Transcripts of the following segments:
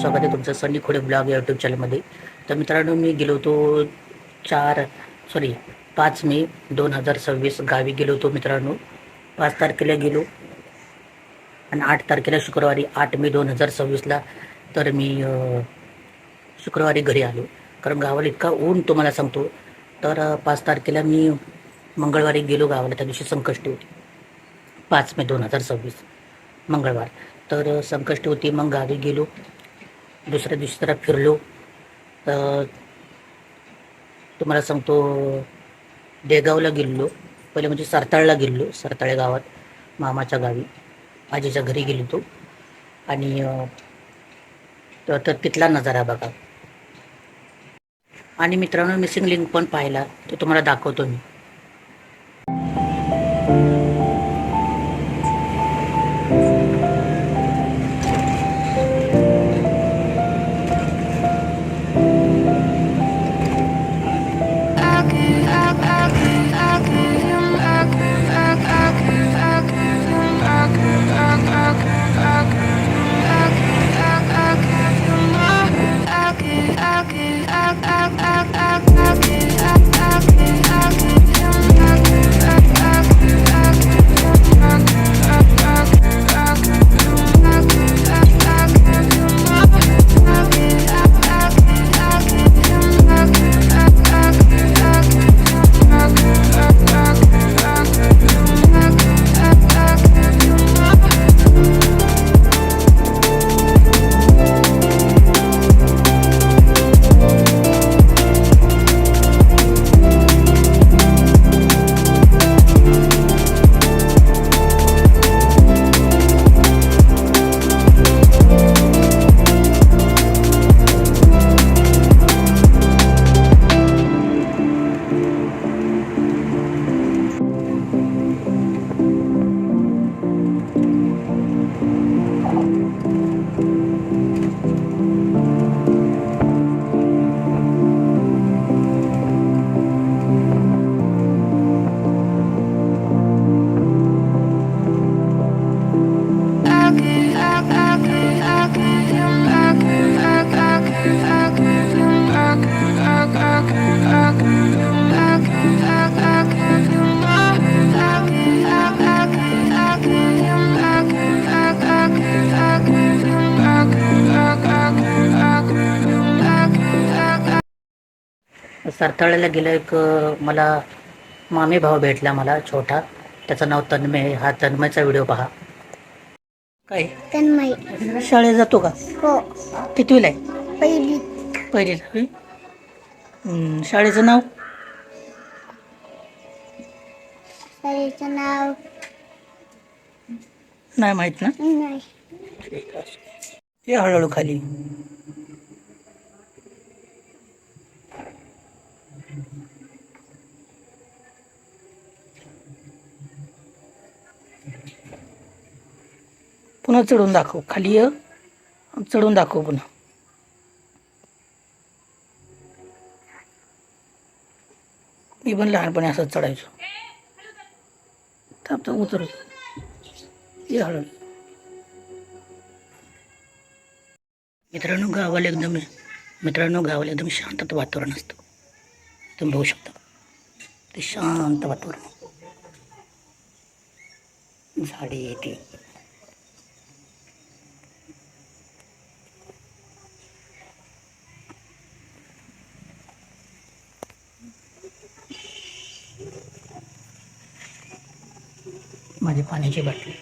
स्वागत आहे तुमचं सनी खोडे ब्लॉग यूट्यूब चॅनलमध्ये. तर मित्रांनो, मी गेलो होतो 5 मे 2026 गावी गेलो होतो मित्रांनो. 5 तारखेला गेलो आणि 8 तारखेला शुक्रवारी 8 मे 2026ला तर मी शुक्रवारी घरी आलो. कारण गावाला इतका ऊन तुम्हाला सांगतो. तर 5 तारखेला मी मंगळवारी गेलो गावाला. त्या दिवशी संकष्टी होती, 5 मे 2026 मंगळवार. तर संकष्टी होती. मग गावी गेलो. दुसऱ्या दिवशी जरा फिरलो. तुम्हाला सांगतो, देगावला गेलो. पहिले म्हणजे सरताळला गेलो. सरताळे गावात मामाच्या गावी आजीच्या घरी गेलो तो. आणि तर तिथला नजारा बघा. आणि मित्रांनो, मिसिंग लिंक पण पाहिला, तो तुम्हाला दाखवतो मी. सरताळ्याला गेलं. एक मला मामे भाऊ भेटला मला, छोटा. त्याचं नाव तन्मय आहे. हा तन्मयचा व्हिडिओ पहा. काय तन्मय शाळेत जातो का? हो, कितवीला आहे? पहिलीला. शाळेचं नाव? शाळेचं नाव नाही माहित ना? नाही. ये हळूहळू खाली. पुन्हा चढून दाखव. खाली ये, चढून दाखव पुन्हा. मी पण लहानपणी असंच चढायचो. थांबतो, उतर. ये हळू. मित्रांनो गावाला एकदम शांत वातावरण असतं. तुम्ही बघू शकता, ते शांत वातावरण. झाडे येते. माझी पाण्याची बाटली.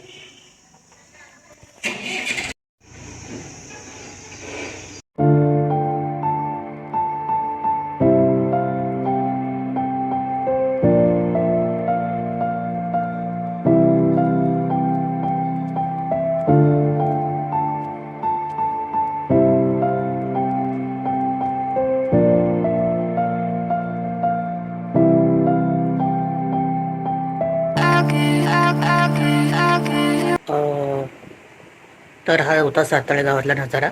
तर हा होता साताळे गावातला नजारा.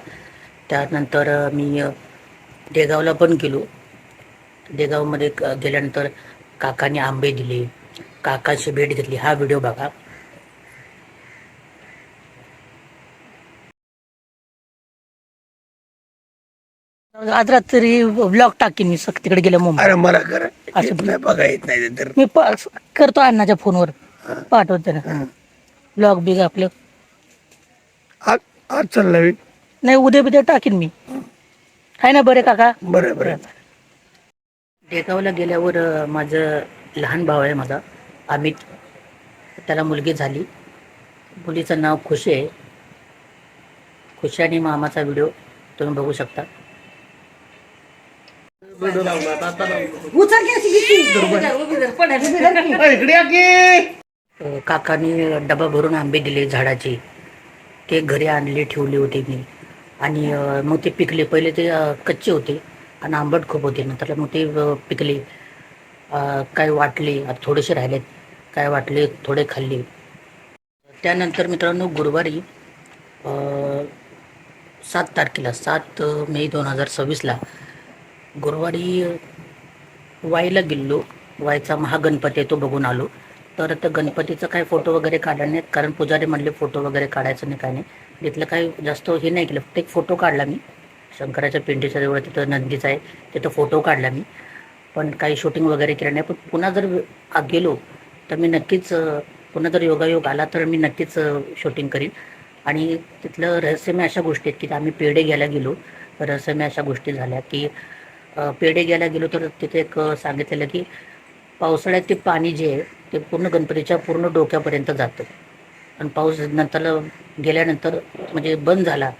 त्यानंतर मी देगावला पण गेलो. देगावमध्ये गेल्यानंतर काकांनी आंबे दिले, काकाची भेट घेतली. हा व्हिडिओ बघा. आज रात्री ब्लॉग टाकीन मी तिकडे गेल्या मुंबई. अरे मला कर असं नाही बघा येत नाही तर मी करतो अण्णाच्या फोनवर पाठवते ना ब्लॉग बिग आपलं. आज आज चालला मी. नाही उद्या बिद्या टाकीन मी. आहे ना बरे काका. बरं बरं डेगावला गेल्यावर माझं लहान भाऊ आहे माझा अमित. त्याला मुलगी झाली. मुलीचं नाव खुशी आहे. खुशी आणि मामाचा व्हिडिओ तुम्ही बघू शकता. काकांनी डबा भरून आंबे दिले झाडाचे. ते घरी आणले ठेवले होते मी. आणि मग ते पिकले. पहिले ते कच्चे होते आणि आंबट खूप होते. नंतर मग ते पिकले. काय वाटले थोडेसे राहिलेत. काय वाटले थोडे खाल्ले. त्यानंतर मित्रांनो गुरुवारी 7 तारखेला 7 मे 2026ला गुरुवारी वाईला गेलो. वाईचा महागणपती आहे तो बघून आलो. तर त्या गणपतीचं काय फोटो वगैरे काढला नाहीत कारण पुजारी म्हणले फोटो वगैरे काढायचं नाही काय नाही. तिथलं काही जास्त हे नाही केलं. फक्त एक फोटो काढला मी. शंकराच्या पिंडीच्या जवळ तिथं नंदीचं आहे तिथं फोटो काढला मी. पण काही शूटिंग वगैरे केलं नाही. पण पुन्हा जर गेलो तर मी नक्कीच पुन्हा जर योगायोग आला तर मी नक्कीच शूटिंग करीन. आणि तिथलं रहस्यमय अशा गोष्टी आहेत की आम्ही पेढे घ्यायला गेलो. रहस्यमय अशा गोष्टी झाल्या की पेढे घ्यायला गेलो तर तिथे एक सांगितलेलं की पावसाळ्यात ते पाणी जे आहे ते पूर्ण गणपतीच्या पूर्ण डोक्यापर्यंत जातं. आणि पाऊस नंतर गेल्यानंतर म्हणजे बंद झाला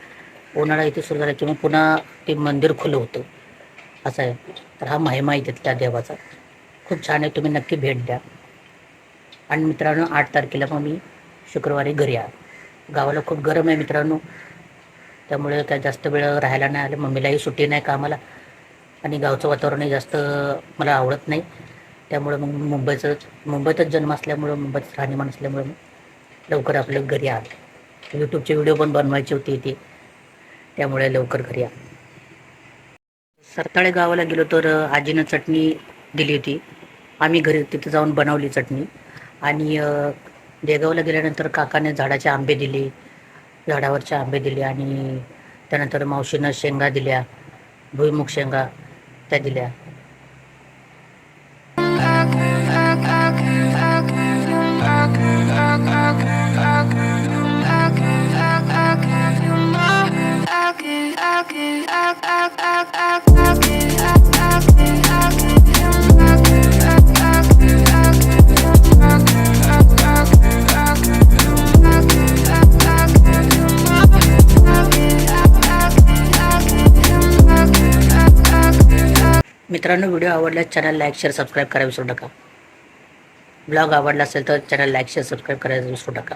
उन्हाळा इथे सुरू झाला की मग पुन्हा ते मंदिर खुलं होतं असं आहे. तर हा महिमा आहे त्या देवाचा. खूप छान आहे. तुम्ही नक्की भेट द्या. आणि मित्रांनो 8 तारखेला मग मी शुक्रवारी घरी गावाला खूप गरम आहे मित्रांनो. त्यामुळे काय जास्त वेळ राहायला नाही आलं. मम्मीलाही सुट्टी नाही कामाला. आणि गावचं वातावरणही जास्त मला आवडत नाही. त्यामुळे मग मुंबईतच जन्म असल्यामुळं मुंबईत राहणीमान असल्यामुळे मग लवकर आपलं घरी आलं. यूट्यूबचे व्हिडिओ पण बनवायचे होते ते त्यामुळे लवकर घरी सरताळे गावाला गेलो तर आजीनं चटणी दिली होती. आम्ही घरी तिथे जाऊन बनवली चटणी. आणि देगावला गेल्यानंतर काकाने झाडाचे आंबे दिले. झाडावरचे आंबे दिले. आणि त्यानंतर मावशीनं शेंगा दिल्या. भुईमुग शेंगा त्या दिल्या. मित्रांनो व्हिडिओ आवडल्यास चॅनल लाईक शेअर सबस्क्राईब करायला विसरू नका. ब्लॉग आवडला असेल तर चॅनल लाईक शेअर सबस्क्राईब करायला विसरू नका.